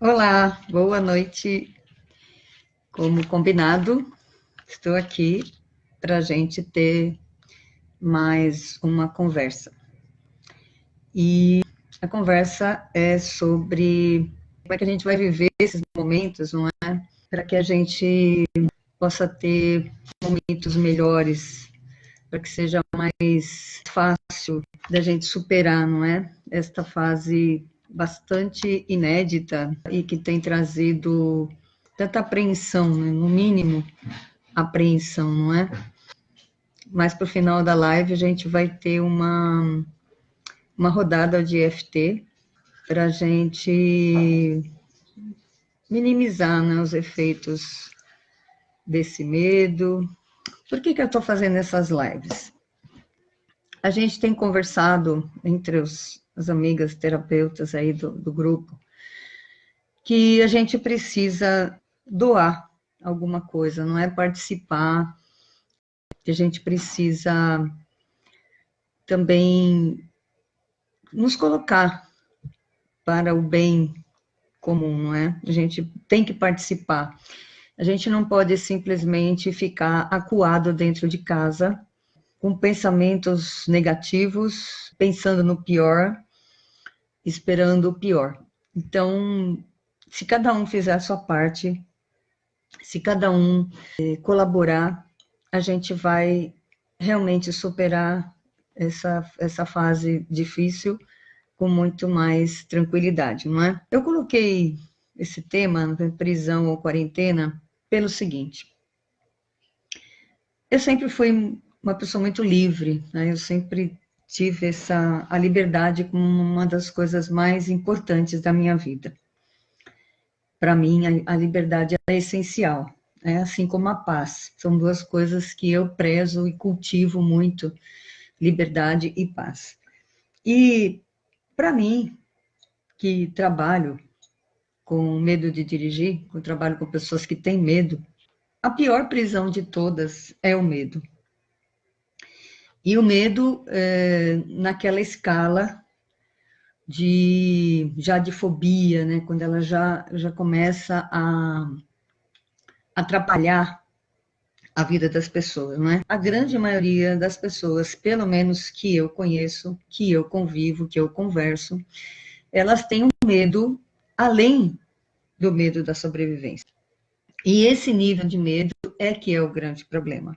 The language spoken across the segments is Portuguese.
Olá, boa noite. Como combinado, estou aqui para a gente ter mais uma conversa. E a conversa é sobre como é que a gente vai viver esses momentos, não é? Para que a gente possa ter momentos melhores, para que seja mais fácil da gente superar, não é? Esta fase bastante inédita e que tem trazido tanta apreensão, né? No mínimo, apreensão, não é? Mas para o final da live a gente vai ter uma rodada de EFT para a gente minimizar, né, os efeitos desse medo. Por que eu estou fazendo essas lives? A gente tem conversado entre as amigas terapeutas aí do grupo que a gente precisa doar alguma coisa, não é participar, que a gente precisa também nos colocar para o bem comum, não é? A gente tem que participar. A gente não pode simplesmente ficar acuado dentro de casa, com pensamentos negativos, pensando no pior, esperando o pior. Então, se cada um fizer a sua parte, se cada um colaborar, a gente vai realmente superar essa fase difícil com muito mais tranquilidade, não é? Eu coloquei esse tema, prisão ou quarentena, pelo seguinte: eu sempre fui uma pessoa muito livre, né? Eu sempre tive a liberdade como uma das coisas mais importantes da minha vida. Para mim, a liberdade é essencial, né? Assim como a paz. São duas coisas que eu prezo e cultivo muito, liberdade e paz. E, para mim, que trabalho com medo de dirigir, eu trabalho com pessoas que têm medo, a pior prisão de todas é o medo. E o medo, naquela escala de fobia, né? Quando ela já começa a atrapalhar a vida das pessoas, não é? A grande maioria das pessoas, pelo menos que eu conheço, que eu convivo, que eu converso, elas têm um medo além do medo da sobrevivência. E esse nível de medo é que é o grande problema.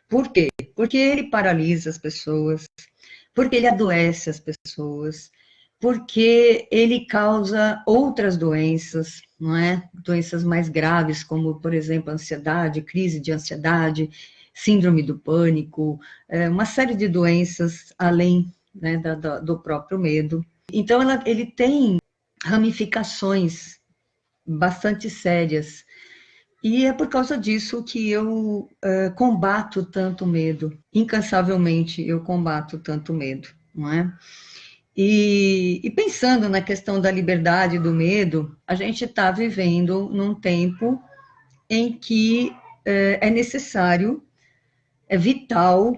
Por quê? Porque ele paralisa as pessoas, porque ele adoece as pessoas, porque ele causa outras doenças, não é? Doenças mais graves, como, por exemplo, ansiedade, crise de ansiedade, síndrome do pânico, uma série de doenças além, né, do próprio medo. Então, ele tem ramificações bastante sérias. E é por causa disso que eu combato tanto medo. Incansavelmente eu combato tanto medo, não é? E pensando na questão da liberdade e do medo, a gente está vivendo num tempo em que é necessário, é vital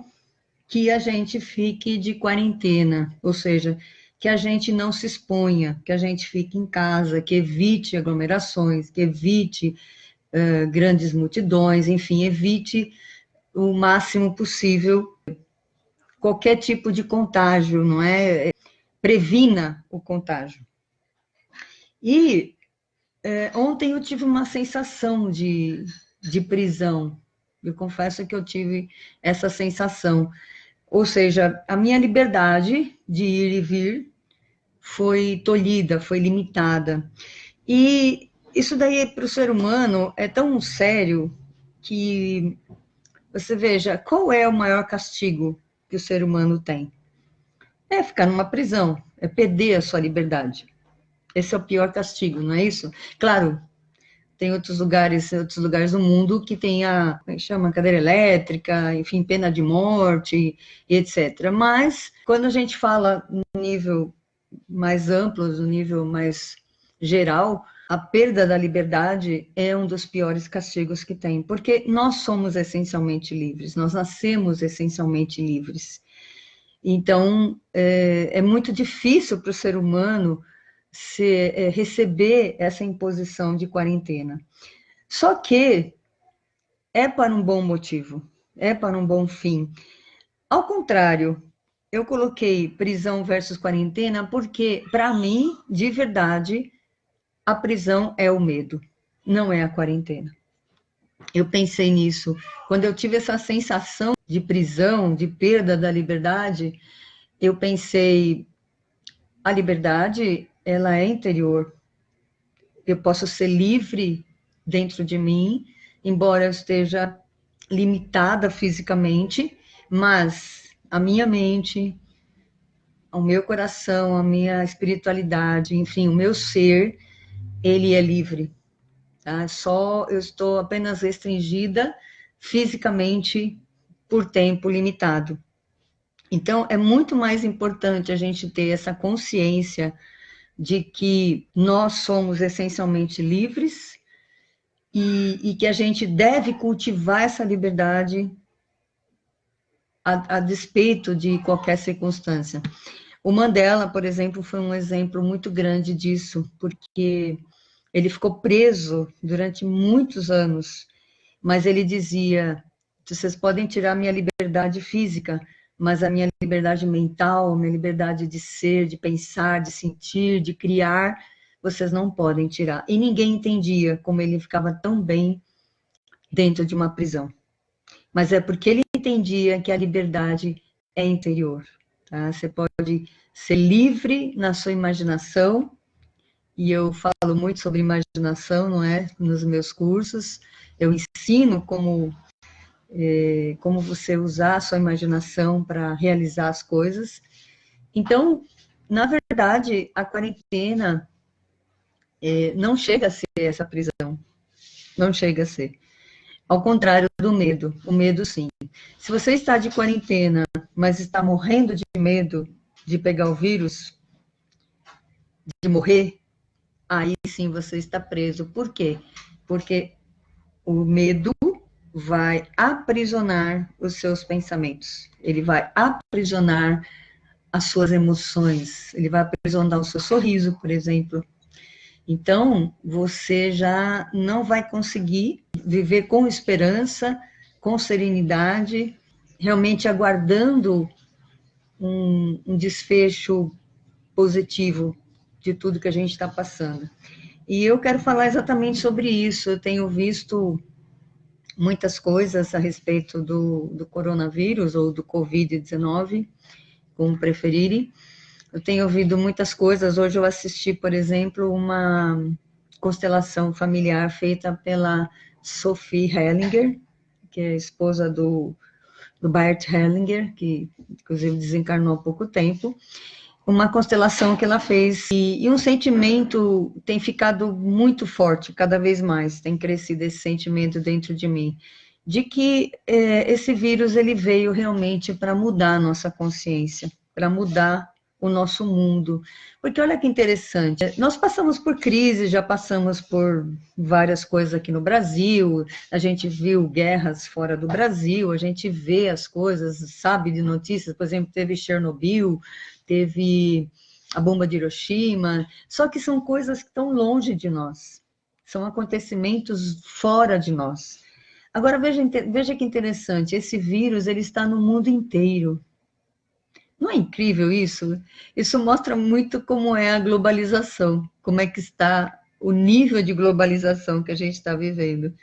que a gente fique de quarentena, ou seja, que a gente não se exponha, que a gente fique em casa, que evite aglomerações, que evite grandes multidões, enfim, evite o máximo possível qualquer tipo de contágio, não é? Previna o contágio. E ontem eu tive uma sensação de prisão. Eu confesso que eu tive essa sensação. Ou seja, a minha liberdade de ir e vir foi tolhida, foi limitada. E isso daí para o ser humano é tão sério que você veja, qual é o maior castigo que o ser humano tem? É ficar numa prisão, é perder a sua liberdade. Esse é o pior castigo, não é isso? Claro, tem outros lugares do mundo que tem como é que chama, cadeira elétrica, enfim, pena de morte, e etc. Mas, quando a gente fala no nível mais amplo, no nível mais geral, a perda da liberdade é um dos piores castigos que tem, porque nós somos essencialmente livres, nós nascemos essencialmente livres. Então, é muito difícil para o ser humano receber essa imposição de quarentena. Só que é para um bom motivo, é para um bom fim. Ao contrário, eu coloquei prisão versus quarentena porque, para mim, de verdade, a prisão é o medo, não é a quarentena. Eu pensei nisso. Quando eu tive essa sensação de prisão, de perda da liberdade, eu pensei, a liberdade, ela é interior. Eu posso ser livre dentro de mim, embora eu esteja limitada fisicamente, mas a minha mente, o meu coração, a minha espiritualidade, enfim, o meu ser, ele é livre. Tá? Só eu estou apenas restringida fisicamente por tempo limitado. Então, é muito mais importante a gente ter essa consciência de que nós somos essencialmente livres e que a gente deve cultivar essa liberdade a despeito de qualquer circunstância. O Mandela, por exemplo, foi um exemplo muito grande disso, porque ele ficou preso durante muitos anos, mas ele dizia: vocês podem tirar minha liberdade física, mas a minha liberdade mental, minha liberdade de ser, de pensar, de sentir, de criar, vocês não podem tirar. E ninguém entendia como ele ficava tão bem dentro de uma prisão. Mas é porque ele entendia que a liberdade é interior. Tá? Você pode ser livre na sua imaginação, e eu falo muito sobre imaginação, não é? Nos meus cursos, eu ensino como você usar a sua imaginação para realizar as coisas. Então, na verdade, a quarentena não chega a ser essa prisão, não chega a ser. Ao contrário do medo, o medo sim. Se você está de quarentena, mas está morrendo de medo de pegar o vírus, de morrer, aí sim você está preso. Por quê? Porque o medo vai aprisionar os seus pensamentos, ele vai aprisionar as suas emoções, ele vai aprisionar o seu sorriso, por exemplo. Então, você já não vai conseguir viver com esperança, com serenidade, realmente aguardando um desfecho positivo de tudo que a gente está passando. E eu quero falar exatamente sobre isso. Eu tenho visto muitas coisas a respeito do coronavírus ou do Covid-19, como preferirem. Eu tenho ouvido muitas coisas. Hoje eu assisti, por exemplo, uma constelação familiar feita pela Sophie Hellinger, que é esposa do Bert Hellinger, que inclusive desencarnou há pouco tempo. Uma constelação que ela fez, e um sentimento tem ficado muito forte, cada vez mais, tem crescido esse sentimento dentro de mim, de que esse vírus ele veio realmente para mudar a nossa consciência, para mudar o nosso mundo. Porque olha que interessante, nós passamos por crise, já passamos por várias coisas aqui no Brasil, a gente viu guerras fora do Brasil, a gente vê as coisas, sabe de notícias, por exemplo, teve Chernobyl, teve a bomba de Hiroshima, só que são coisas que estão longe de nós, são acontecimentos fora de nós. Agora, veja que interessante, esse vírus ele está no mundo inteiro. Não é incrível isso? Isso mostra muito como é a globalização, como é que está o nível de globalização que a gente está vivendo.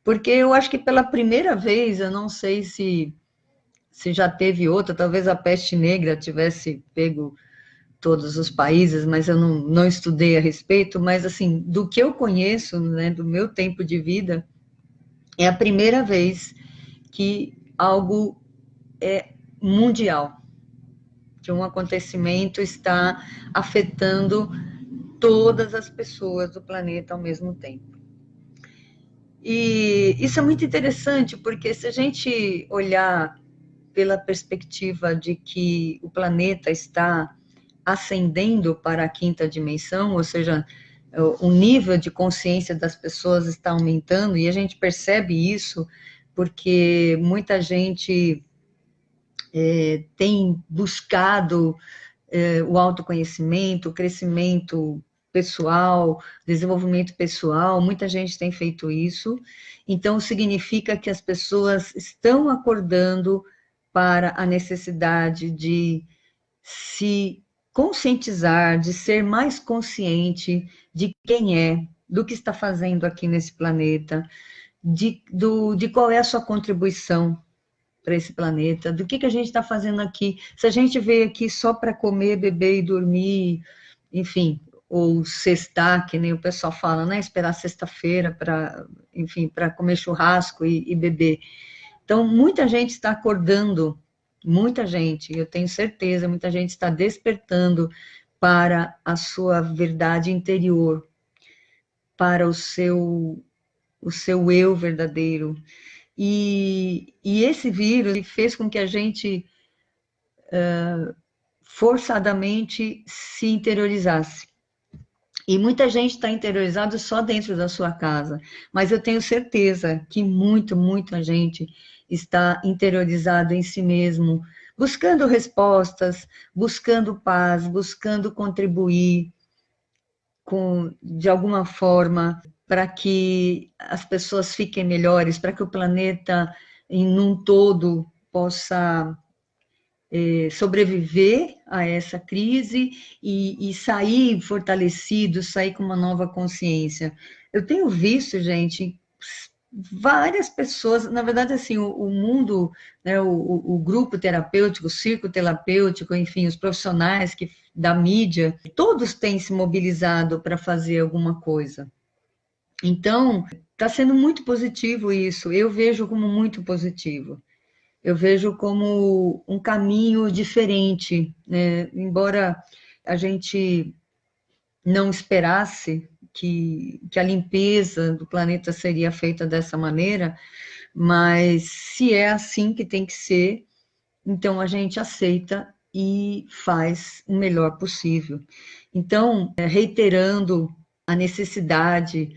Porque eu acho que pela primeira vez, eu não sei se já teve outra, talvez a peste negra tivesse pego todos os países, mas eu não estudei a respeito, mas assim, do que eu conheço, né, do meu tempo de vida, é a primeira vez que algo é mundial, que um acontecimento está afetando todas as pessoas do planeta ao mesmo tempo. E isso é muito interessante, porque se a gente olhar pela perspectiva de que o planeta está ascendendo para a quinta dimensão, ou seja, o nível de consciência das pessoas está aumentando, e a gente percebe isso porque muita gente tem buscado o autoconhecimento, o crescimento pessoal, desenvolvimento pessoal, muita gente tem feito isso. Então, significa que as pessoas estão acordando para a necessidade de se conscientizar, de ser mais consciente de quem é, do que está fazendo aqui nesse planeta, de qual é a sua contribuição para esse planeta, do que a gente está fazendo aqui. Se a gente veio aqui só para comer, beber e dormir, enfim, ou sextar, que nem o pessoal fala, né? Esperar sexta-feira para, enfim, para comer churrasco e beber. Então, muita gente está acordando, muita gente, eu tenho certeza, muita gente está despertando para a sua verdade interior, para o seu eu verdadeiro. E esse vírus fez com que a gente forçadamente se interiorizasse. E muita gente está interiorizada só dentro da sua casa, mas eu tenho certeza que muita gente está interiorizada em si mesmo, buscando respostas, buscando paz, buscando contribuir de alguma forma para que as pessoas fiquem melhores, para que o planeta em um todo possa sobreviver a essa crise e sair fortalecido, sair com uma nova consciência. Eu tenho visto, gente, várias pessoas, na verdade, assim, o mundo, né, o grupo terapêutico, o círculo terapêutico, enfim, os profissionais da mídia, todos têm se mobilizado para fazer alguma coisa. Então, está sendo muito positivo isso, eu vejo como muito positivo. Eu vejo como um caminho diferente, né? Embora a gente não esperasse que a limpeza do planeta seria feita dessa maneira, mas se é assim que tem que ser, então a gente aceita e faz o melhor possível. Então, reiterando a necessidade,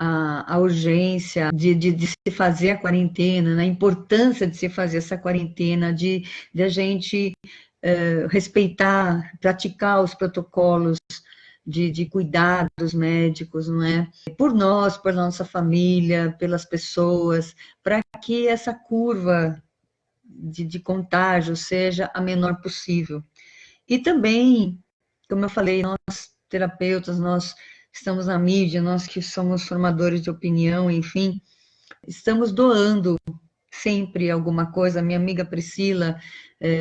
a urgência de se fazer a quarentena, né? A importância de se fazer essa quarentena, de a gente respeitar, praticar os protocolos de cuidados médicos, não é? Por nós, por nossa família, pelas pessoas, para que essa curva de contágio seja a menor possível. E também, como eu falei, nós terapeutas, nós estamos na mídia, nós que somos formadores de opinião, enfim, estamos doando sempre alguma coisa. Minha amiga Priscila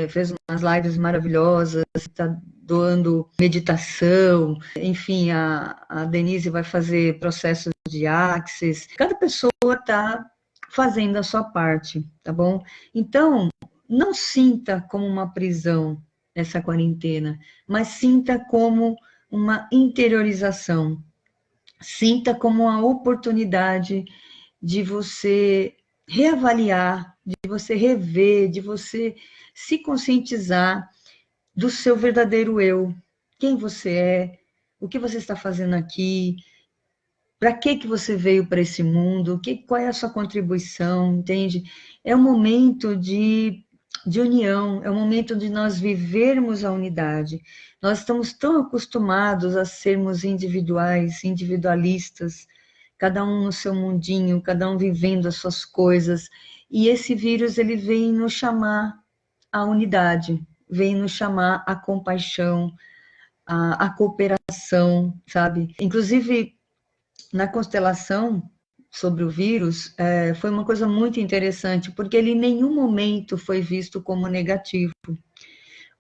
fez umas lives maravilhosas, está doando meditação, enfim, a Denise vai fazer processos de Axis. Cada pessoa está fazendo a sua parte, tá bom? Então, não sinta como uma prisão essa quarentena, mas sinta como uma interiorização. Sinta como uma oportunidade de você reavaliar, de você rever, de você se conscientizar do seu verdadeiro eu, quem você é, o que você está fazendo aqui, para que você veio para esse mundo, qual é a sua contribuição, entende? É um momento de união, é um momento de nós vivermos a unidade. Nós estamos tão acostumados a sermos individuais, individualistas, cada um no seu mundinho, cada um vivendo as suas coisas, e esse vírus, ele vem nos chamar à unidade, vem nos chamar à compaixão, à cooperação, sabe? Inclusive, na constelação sobre o vírus, foi uma coisa muito interessante, porque ele em nenhum momento foi visto como negativo.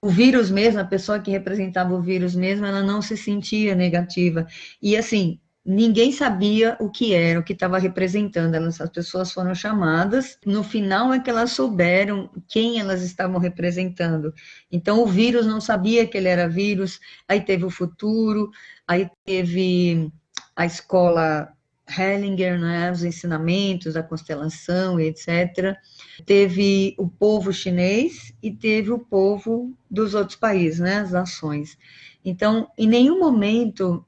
O vírus mesmo, a pessoa que representava o vírus mesmo, ela não se sentia negativa. E assim, ninguém sabia o que era, o que estava representando. As pessoas foram chamadas, no final é que elas souberam quem elas estavam representando. Então, o vírus não sabia que ele era vírus, aí teve o futuro, aí teve a escola Hellinger, né, os ensinamentos, a constelação, etc. Teve o povo chinês e teve o povo dos outros países, né, as nações. Então, em nenhum momento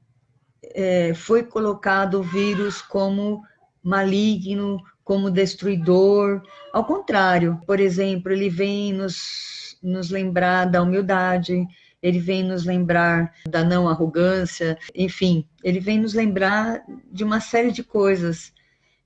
foi colocado o vírus como maligno, como destruidor. Ao contrário, por exemplo, ele vem nos lembrar da humildade, ele vem nos lembrar da não arrogância, enfim, ele vem nos lembrar de uma série de coisas.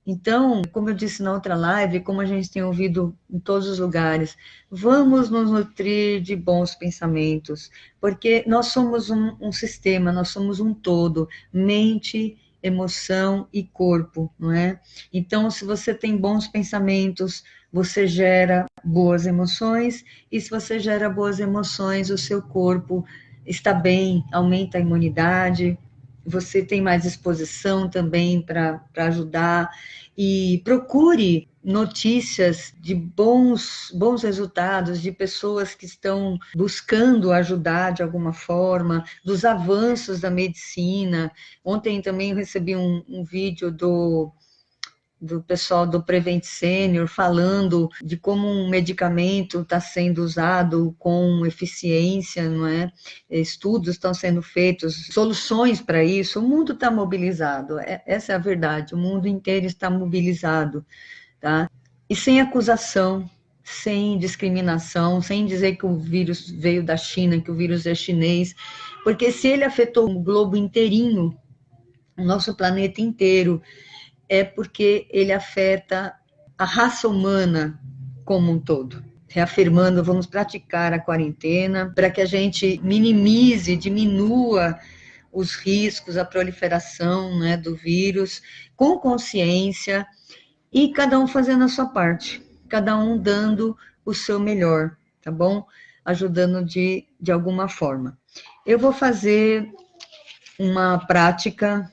Então, como eu disse na outra live, como a gente tem ouvido em todos os lugares, vamos nos nutrir de bons pensamentos, porque nós somos um sistema, nós somos um todo, mente, emoção e corpo, não é? Então, se você tem bons pensamentos, você gera boas emoções, e se você gera boas emoções, o seu corpo está bem, aumenta a imunidade, você tem mais disposição também para ajudar, e procure notícias de bons resultados, de pessoas que estão buscando ajudar de alguma forma, dos avanços da medicina. Ontem também eu recebi um vídeo do pessoal do Prevent Senior falando de como um medicamento está sendo usado com eficiência, não é? Estudos estão sendo feitos, soluções para isso. O mundo está mobilizado, essa é a verdade, o mundo inteiro está mobilizado, tá? E sem acusação, sem discriminação, sem dizer que o vírus veio da China, que o vírus é chinês, porque se ele afetou o globo inteirinho, o nosso planeta inteiro, é porque ele afeta a raça humana como um todo. Reafirmando, vamos praticar a quarentena para que a gente minimize, diminua os riscos, a proliferação, né, do vírus, com consciência, e cada um fazendo a sua parte, cada um dando o seu melhor, tá bom? Ajudando de alguma forma. Eu vou fazer uma prática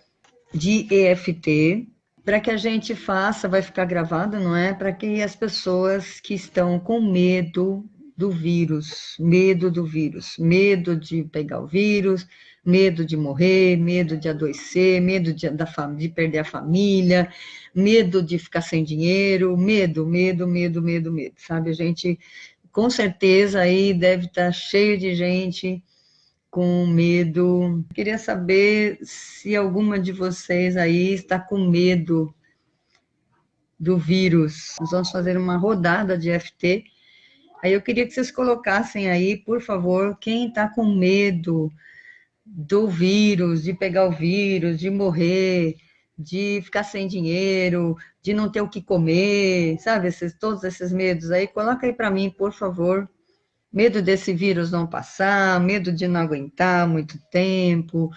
de EFT, para que a gente faça, vai ficar gravado, não é? Para que as pessoas que estão com medo do vírus, medo de pegar o vírus, medo de morrer, medo de adoecer, medo de perder a família, medo de ficar sem dinheiro, medo, sabe? A gente, com certeza, aí deve estar cheio de gente com medo. Queria saber se alguma de vocês aí está com medo do vírus. Nós vamos fazer uma rodada de FT. Aí eu queria que vocês colocassem aí, por favor, quem está com medo do vírus, de pegar o vírus, de morrer, de ficar sem dinheiro, de não ter o que comer, sabe? Todos esses medos aí, coloca aí para mim, por favor. Medo desse vírus não passar, medo de não aguentar muito tempo,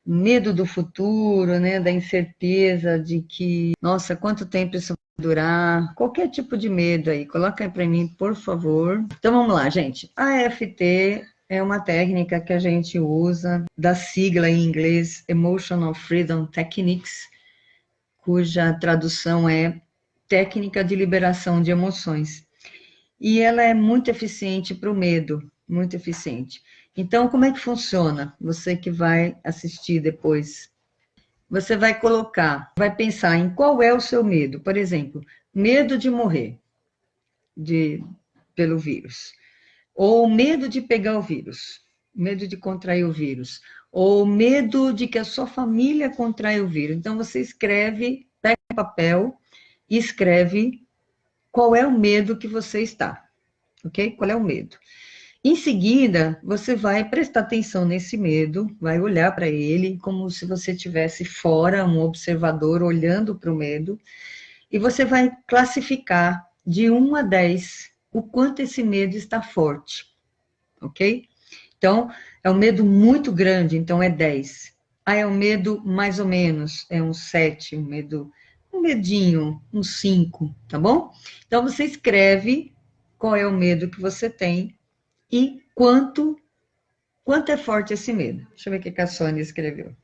medo do futuro, né, da incerteza de que, nossa, quanto tempo isso vai durar, qualquer tipo de medo aí, coloca aí para mim, por favor. Então vamos lá, gente. A EFT é uma técnica que a gente usa, da sigla em inglês Emotional Freedom Techniques, cuja tradução é Técnica de Liberação de Emoções. E ela é muito eficiente para o medo, muito eficiente. Então, como é que funciona? Você que vai assistir depois, você vai colocar, vai pensar em qual é o seu medo. Por exemplo, medo de morrer pelo vírus, ou medo de pegar o vírus, medo de contrair o vírus, ou medo de que a sua família contraia o vírus. Então, você escreve, pega um papel e escreve qual é o medo que você está, ok? Qual é o medo? Em seguida, você vai prestar atenção nesse medo, vai olhar para ele como se você estivesse fora, um observador olhando para o medo, e você vai classificar de 1 a 10 o quanto esse medo está forte, ok? Então, é um medo muito grande, então é 10. Ah, é um medo mais ou menos, é um 7, um medinho, um 5, tá bom? Então, você escreve qual é o medo que você tem e quanto é forte esse medo. Deixa eu ver o que a Sônia escreveu.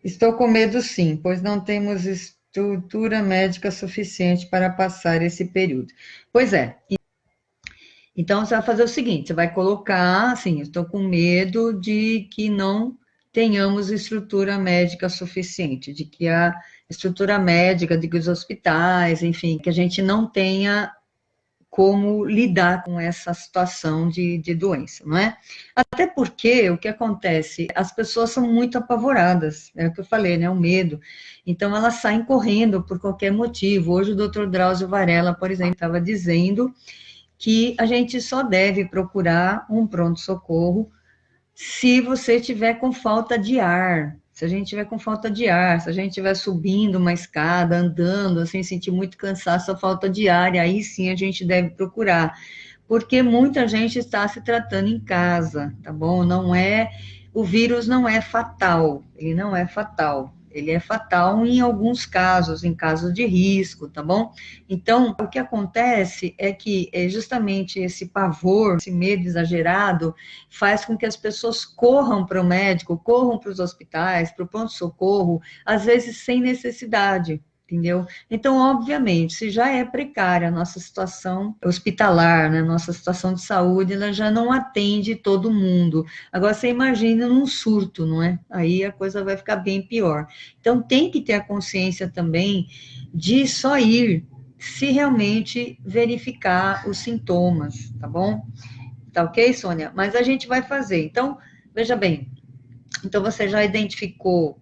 Estou com medo sim, pois não temos estrutura médica suficiente para passar esse período. Pois é. Então, você vai fazer o seguinte, você vai colocar, assim, estou com medo de que não tenhamos estrutura médica suficiente, de que a estrutura médica, de que os hospitais, enfim, que a gente não tenha como lidar com essa situação de doença, não é? Até porque o que acontece, as pessoas são muito apavoradas, é o que eu falei, né? O medo. Então elas saem correndo por qualquer motivo. Hoje o Dr. Drauzio Varella, por exemplo, estava dizendo que a gente só deve procurar um pronto-socorro se você tiver com falta de ar. Se a gente tiver com falta de ar, se a gente estiver subindo uma escada, andando, assim, sentir muito cansaço, a falta de ar, e aí sim a gente deve procurar. Porque muita gente está se tratando em casa, tá bom? Não é, o vírus não é fatal, ele não é fatal. Ele é fatal em alguns casos, em casos de risco, tá bom? Então, o que acontece é que justamente esse pavor, esse medo exagerado, faz com que as pessoas corram para o médico, corram para os hospitais, para o pronto-socorro, às vezes sem necessidade, entendeu? Então, obviamente, se já é precária a nossa situação hospitalar, né, nossa situação de saúde, ela já não atende todo mundo. Agora, você imagina num surto, não é? Aí a coisa vai ficar bem pior. Então, tem que ter a consciência também de só ir se realmente verificar os sintomas, tá bom? Tá ok, Sônia? Mas a gente vai fazer. Então, veja bem. Então, você já identificou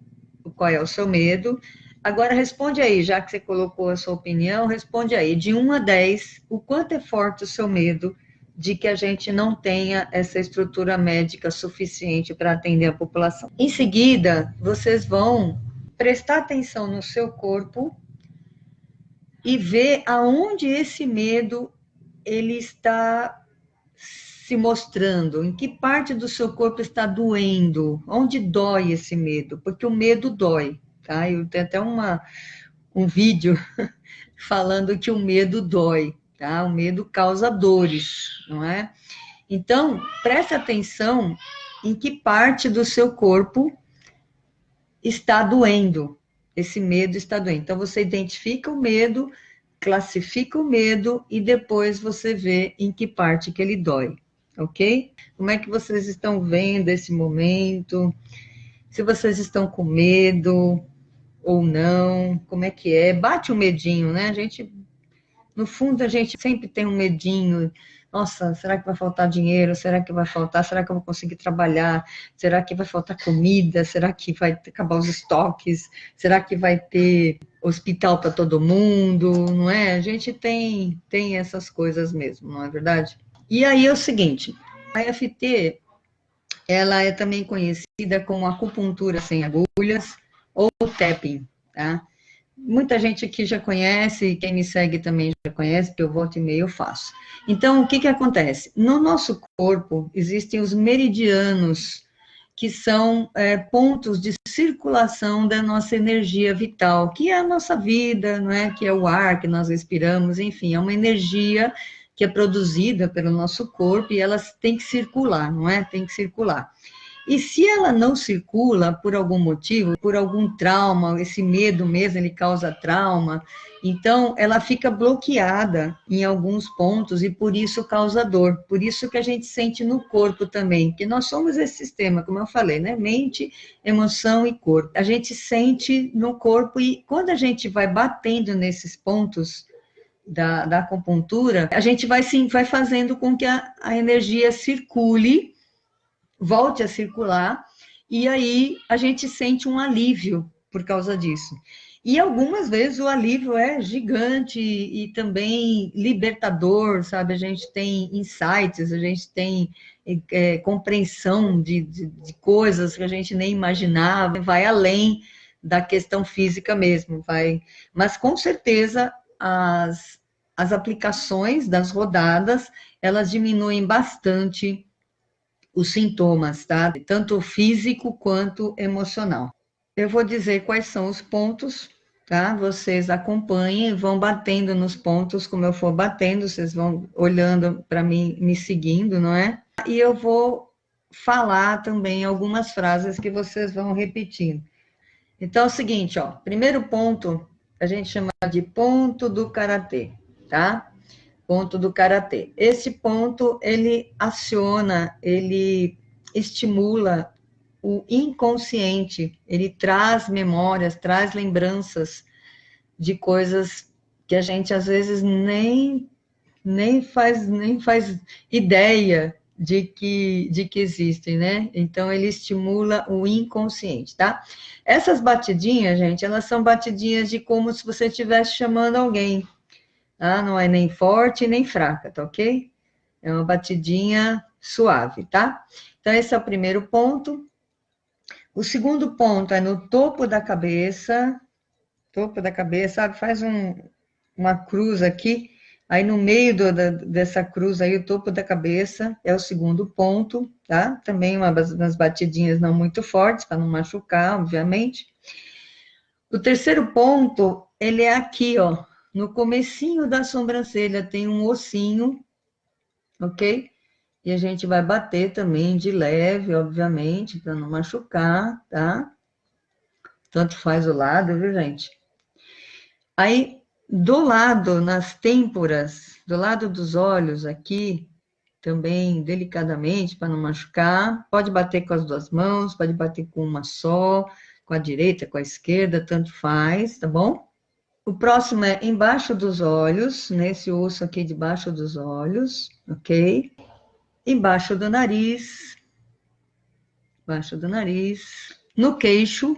qual é o seu medo. Agora, responde aí, já que você colocou a sua opinião, responde aí, de 1 a 10, o quanto é forte o seu medo de que a gente não tenha essa estrutura médica suficiente para atender a população. Em seguida, vocês vão prestar atenção no seu corpo e ver aonde esse medo ele está se mostrando, em que parte do seu corpo está doendo, onde dói esse medo, porque o medo dói, tá? Eu tenho até um vídeo falando que o medo dói, tá? O medo causa dores, não é? Então, preste atenção em que parte do seu corpo está doendo, esse medo está doendo. Então, você identifica o medo, classifica o medo e depois você vê em que parte que ele dói, ok? Como é que vocês estão vendo esse momento? Se vocês estão com medo ou não, como é que é? Bate o medinho, né? A gente, no fundo, a gente sempre tem um medinho. Nossa, será que vai faltar dinheiro? Será que vai faltar? Será que eu vou conseguir trabalhar? Será que vai faltar comida? Será que vai acabar os estoques? Será que vai ter hospital para todo mundo? Não é? A gente tem essas coisas mesmo, não é verdade? E aí é o seguinte, a EFT, ela é também conhecida como acupuntura sem agulhas ou tapping, tá? Muita gente aqui já conhece, quem me segue também já conhece, porque eu volto e meio eu faço. Então, o que que acontece? No nosso corpo, existem os meridianos, que são pontos de circulação da nossa energia vital, que é a nossa vida, não é? Que é o ar que nós respiramos, enfim, é uma energia que é produzida pelo nosso corpo e ela tem que circular, não é? Tem que circular. E se ela não circula por algum motivo, por algum trauma, esse medo mesmo, ele causa trauma, então ela fica bloqueada em alguns pontos e por isso causa dor. Por isso que a gente sente no corpo também, que nós somos esse sistema, como eu falei, né? Mente, emoção e corpo. A gente sente no corpo e quando a gente vai batendo nesses pontos da acupuntura, a gente vai sim, vai fazendo com que a energia circule, volte a circular, e aí a gente sente um alívio por causa disso. E algumas vezes o alívio é gigante e também libertador, sabe? A gente tem insights, a gente tem compreensão de coisas que a gente nem imaginava, vai além da questão física mesmo, vai. Mas com certeza as aplicações das rodadas, elas diminuem bastante os sintomas, tá? Tanto físico quanto emocional. Eu vou dizer quais são os pontos, tá? Vocês acompanhem, vão batendo nos pontos, como eu for batendo, vocês vão olhando para mim, me seguindo, não é? E eu vou falar também algumas frases que vocês vão repetindo. Então é o seguinte, ó, primeiro ponto, a gente chama de ponto do karatê, tá? Ponto do karatê. Esse ponto, ele aciona, ele estimula o inconsciente, ele traz memórias, traz lembranças de coisas que a gente às vezes nem faz ideia de que existem, né? Então ele estimula o inconsciente, tá? Essas batidinhas, gente, elas são batidinhas de como se você estivesse chamando alguém. Ah, não é nem forte nem fraca, tá ok? É uma batidinha suave, tá? Então, esse é o primeiro ponto. O segundo ponto é no topo da cabeça, sabe? Faz uma cruz aqui, aí no meio dessa cruz aí, o topo da cabeça é o segundo ponto, tá? Também umas batidinhas não muito fortes, para não machucar, obviamente. O terceiro ponto, ele é aqui, ó, no comecinho da sobrancelha, tem um ossinho, ok? E a gente vai bater também de leve, obviamente, para não machucar, tá? Tanto faz o lado, viu, gente? Aí, do lado, nas têmporas, do lado dos olhos aqui, também delicadamente, para não machucar, pode bater com as duas mãos, pode bater com uma só, com a direita, com a esquerda, tanto faz, tá bom? O próximo é embaixo dos olhos, nesse osso aqui debaixo dos olhos, ok? Embaixo do nariz, no queixo,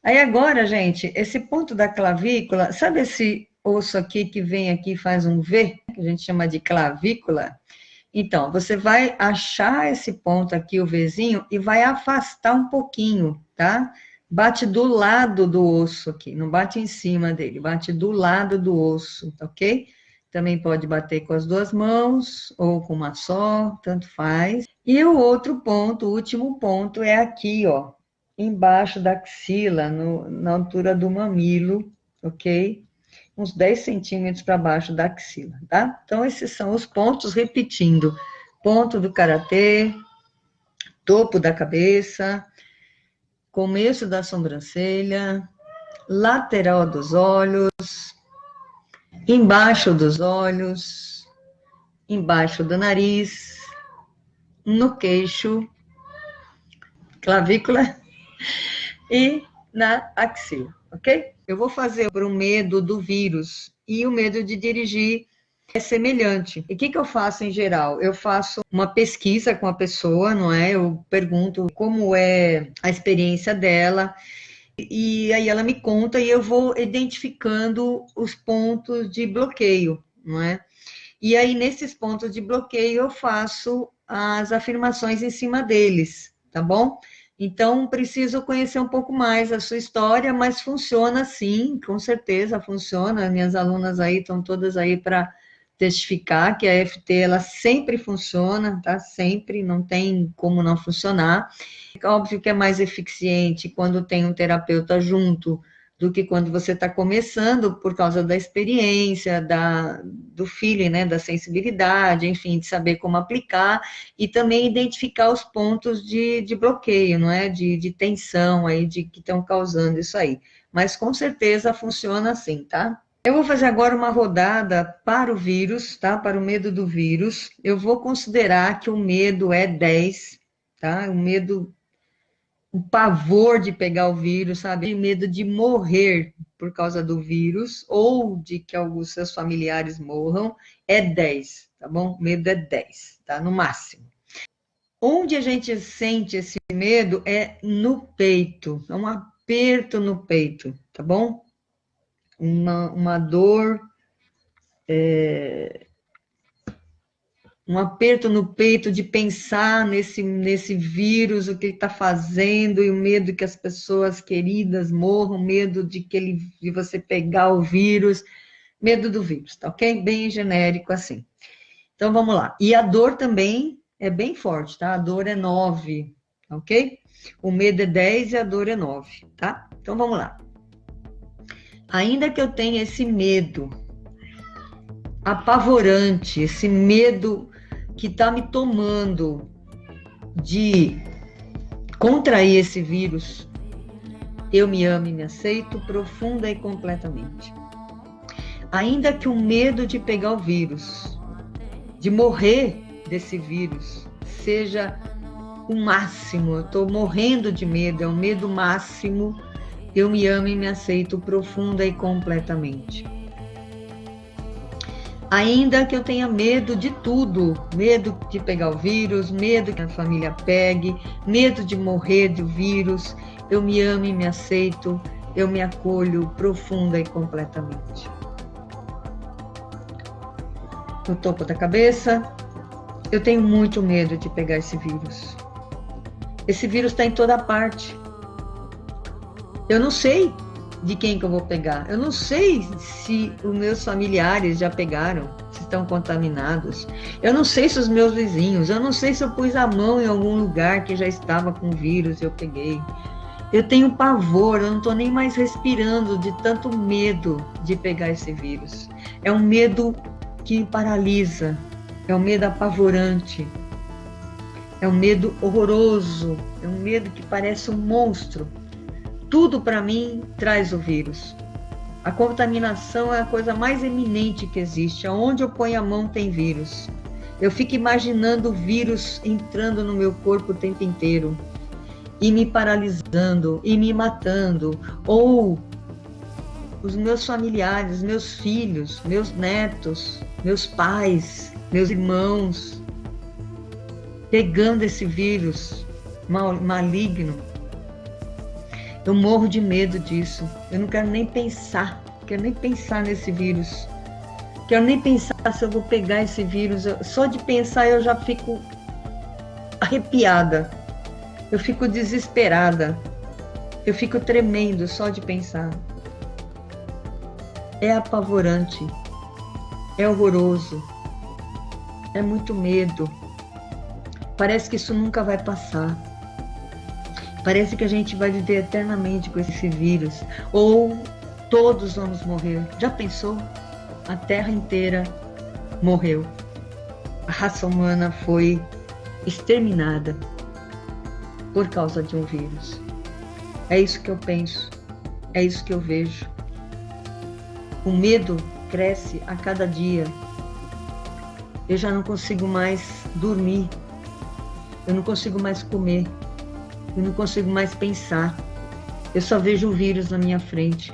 Aí agora, gente, esse ponto da clavícula, sabe esse osso aqui que vem aqui e faz um V, que a gente chama de clavícula? Então, você vai achar esse ponto aqui, o Vzinho, e vai afastar um pouquinho, tá? Bate do lado do osso aqui, não bate em cima dele, bate do lado do osso, tá ok? Também pode bater com as duas mãos, ou com uma só, tanto faz. E o outro ponto, o último ponto, é aqui, ó, embaixo da axila, na altura do mamilo, ok? Uns 10 centímetros para baixo da axila, tá? Então, esses são os pontos, repetindo: ponto do karatê, topo da cabeça, começo da sobrancelha, lateral dos olhos, embaixo dos olhos, embaixo do nariz, no queixo, clavícula e na axila, ok? Eu vou fazer para o medo do vírus e o medo de dirigir é semelhante. E o que eu faço em geral? Eu faço uma pesquisa com a pessoa, não é? Eu pergunto como é a experiência dela, e aí ela me conta e eu vou identificando os pontos de bloqueio, não é? E aí, nesses pontos de bloqueio, eu faço as afirmações em cima deles, tá bom? Então, preciso conhecer um pouco mais a sua história, mas funciona sim, com certeza funciona. Minhas alunas aí estão todas aí para testificar que a EFT, ela sempre funciona, tá? Sempre, não tem como não funcionar. Óbvio que é mais eficiente quando tem um terapeuta junto, do que quando você está começando, por causa da experiência, do feeling, né, da sensibilidade, enfim, de saber como aplicar, e também identificar os pontos de bloqueio, não é, de tensão aí, que estão causando isso aí. Mas com certeza funciona assim, tá? Eu vou fazer agora uma rodada para o vírus, tá? Para o medo do vírus. Eu vou considerar que o medo é 10, tá? O pavor de pegar o vírus, sabe? O medo de morrer por causa do vírus, ou de que alguns seus familiares morram, é 10, tá bom? O medo é 10, tá? No máximo. Onde a gente sente esse medo é no peito, é um aperto no peito, tá bom? Uma dor, um aperto no peito de pensar nesse vírus, o que ele está fazendo, e o medo que as pessoas queridas morram, medo de você pegar o vírus, medo do vírus, tá ok? Bem genérico assim. Então, vamos lá. E a dor também é bem forte, tá? A dor é 9, ok? O medo é 10 e a dor é 9, tá? Então, vamos lá. Ainda que eu tenha esse medo apavorante, esse medo que está me tomando de contrair esse vírus, eu me amo e me aceito profunda e completamente. Ainda que o medo de pegar o vírus, de morrer desse vírus, seja o máximo, eu estou morrendo de medo, é o medo máximo, eu me amo e me aceito profunda e completamente. Ainda que eu tenha medo de tudo, medo de pegar o vírus, medo que a família pegue, medo de morrer do vírus, eu me amo e me aceito, eu me acolho profunda e completamente. no topo da cabeça. Eu tenho muito medo de pegar esse vírus. Esse vírus está em toda parte. Eu não sei de quem que eu vou pegar. Eu não sei se os meus familiares já pegaram, se estão contaminados. Eu não sei se os meus vizinhos, eu não sei se eu pus a mão em algum lugar que já estava com vírus e eu peguei. Eu tenho pavor, eu não estou nem mais respirando de tanto medo de pegar esse vírus. É um medo que paralisa, é um medo apavorante, é um medo horroroso, é um medo que parece um monstro. Tudo para mim traz o vírus. A contaminação é a coisa mais eminente que existe. Aonde eu ponho a mão tem vírus. Eu fico imaginando o vírus entrando no meu corpo o tempo inteiro e me paralisando e me matando. Ou os meus familiares, meus filhos, meus netos, meus pais, meus irmãos pegando esse vírus maligno. Eu morro de medo disso. Eu não quero nem pensar. Quero nem pensar nesse vírus. Quero nem pensar se eu vou pegar esse vírus. Só de pensar eu já fico arrepiada. Eu fico desesperada. Eu fico tremendo só de pensar. É apavorante. É horroroso. É muito medo. Parece que isso nunca vai passar. Parece que a gente vai viver eternamente com esse vírus. Ou todos vamos morrer. Já pensou? A Terra inteira morreu. A raça humana foi exterminada por causa de um vírus. É isso que eu penso. É isso que eu vejo. O medo cresce a cada dia. Eu já não consigo mais dormir. Eu não consigo mais comer. Eu não consigo mais pensar. Eu só vejo o vírus na minha frente.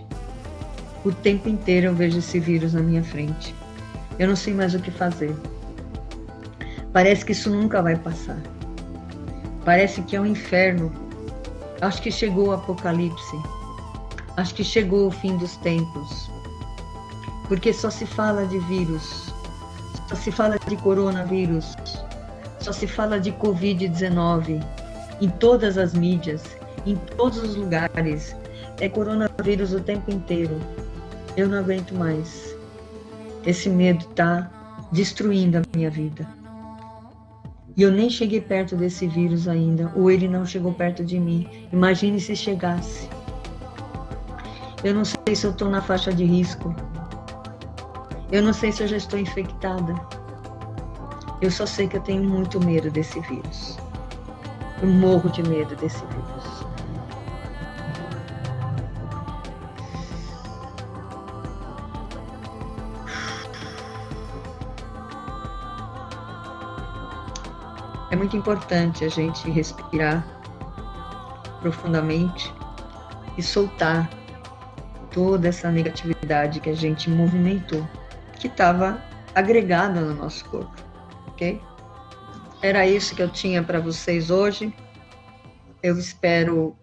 O tempo inteiro eu vejo esse vírus na minha frente. Eu não sei mais o que fazer. Parece que isso nunca vai passar. Parece que é um inferno. Acho que chegou o apocalipse. Acho que chegou o fim dos tempos. Porque só se fala de vírus. Só se fala de coronavírus. Só se fala de Covid-19. Em todas as mídias, em todos os lugares, é coronavírus o tempo inteiro. Eu não aguento mais. Esse medo está destruindo a minha vida. E eu nem cheguei perto desse vírus ainda, ou ele não chegou perto de mim. Imagine se chegasse. Eu não sei se eu estou na faixa de risco. Eu não sei se eu já estou infectada. Eu só sei que eu tenho muito medo desse vírus. Eu morro de medo desse vírus. É muito importante a gente respirar profundamente e soltar toda essa negatividade que a gente movimentou, que estava agregada no nosso corpo, ok? Era isso que eu tinha para vocês hoje. Eu espero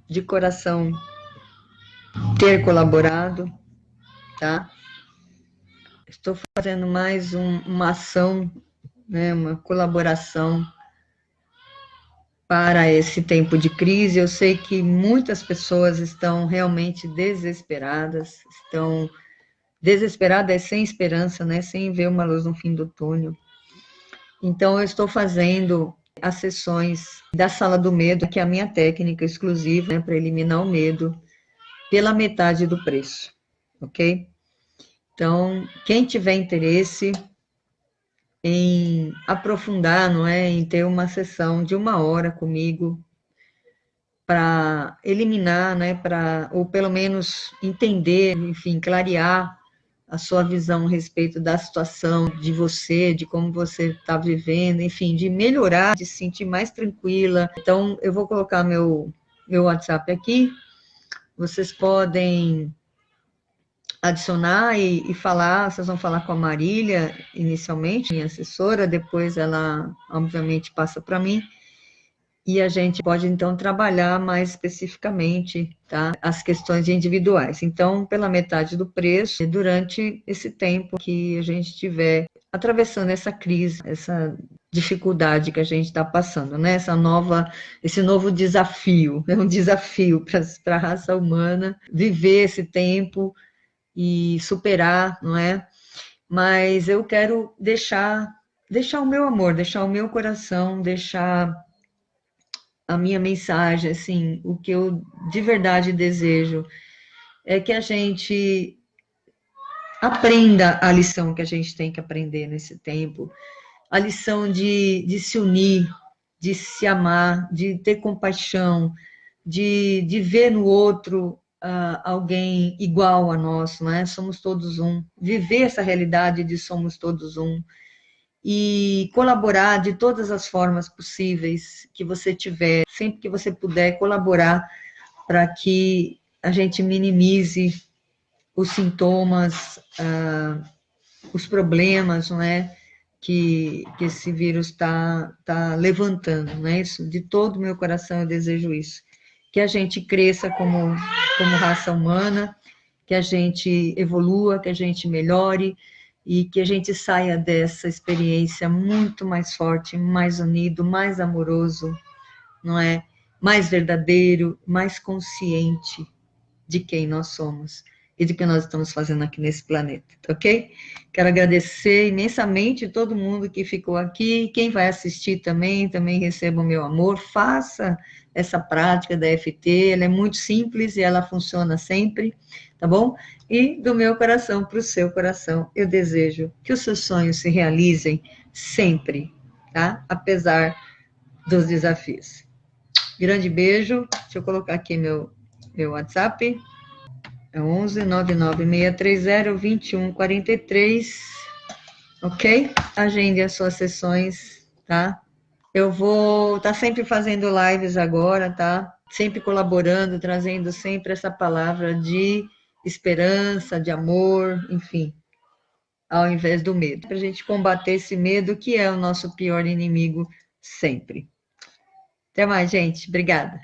de coração ter colaborado, tá? Estou fazendo mais uma ação, né, uma colaboração para esse tempo de crise. Eu sei que muitas pessoas estão realmente desesperadas, sem esperança, né, sem ver uma luz no fim do túnel. Então, eu estou fazendo as sessões da Sala do Medo, que é a minha técnica exclusiva, né, para eliminar o medo, pela metade do preço, ok? Então, quem tiver interesse em aprofundar, não é, em ter uma sessão de 1 hora comigo, para eliminar, né, ou pelo menos entender, enfim, clarear a sua visão a respeito da situação de você, de como você está vivendo, enfim, de melhorar, de se sentir mais tranquila. Então, eu vou colocar meu WhatsApp aqui, vocês podem adicionar e falar, vocês vão falar com a Marília, inicialmente, minha assessora, depois ela, obviamente, passa para mim, e a gente pode, então, trabalhar mais especificamente, tá, as questões individuais. Então, pela metade do preço, durante esse tempo que a gente estiver atravessando essa crise, essa dificuldade que a gente está passando, né? Esse novo desafio, é um desafio para a raça humana viver esse tempo e superar, não é? Mas eu quero deixar o meu amor, deixar o meu coração, deixar a minha mensagem, assim, o que eu de verdade desejo é que a gente aprenda a lição que a gente tem que aprender nesse tempo, a lição de se unir, de se amar, de ter compaixão, de ver no outro alguém igual a nós, não é? Somos todos um. Viver essa realidade de somos todos um e colaborar de todas as formas possíveis que você tiver, sempre que você puder colaborar para que a gente minimize os sintomas, os problemas, não é? Que esse vírus tá levantando, não é isso? De todo o meu coração eu desejo isso. Que a gente cresça como raça humana, que a gente evolua, que a gente melhore e que a gente saia dessa experiência muito mais forte, mais unido, mais amoroso, não é? Mais verdadeiro, mais consciente de quem nós somos e de que nós estamos fazendo aqui nesse planeta, tá ok? Quero agradecer imensamente todo mundo que ficou aqui, quem vai assistir também receba o meu amor, faça essa prática da FT, ela é muito simples e ela funciona sempre, tá bom? E do meu coração para o seu coração, eu desejo que os seus sonhos se realizem sempre, tá? Apesar dos desafios. Grande beijo, deixa eu colocar aqui meu WhatsApp, é 11 99630 2143, ok? Agende as suas sessões, tá? Eu vou estar sempre fazendo lives agora, tá? Sempre colaborando, trazendo sempre essa palavra de esperança, de amor, enfim, ao invés do medo. Para a gente combater esse medo que é o nosso pior inimigo sempre. Até mais, gente. Obrigada.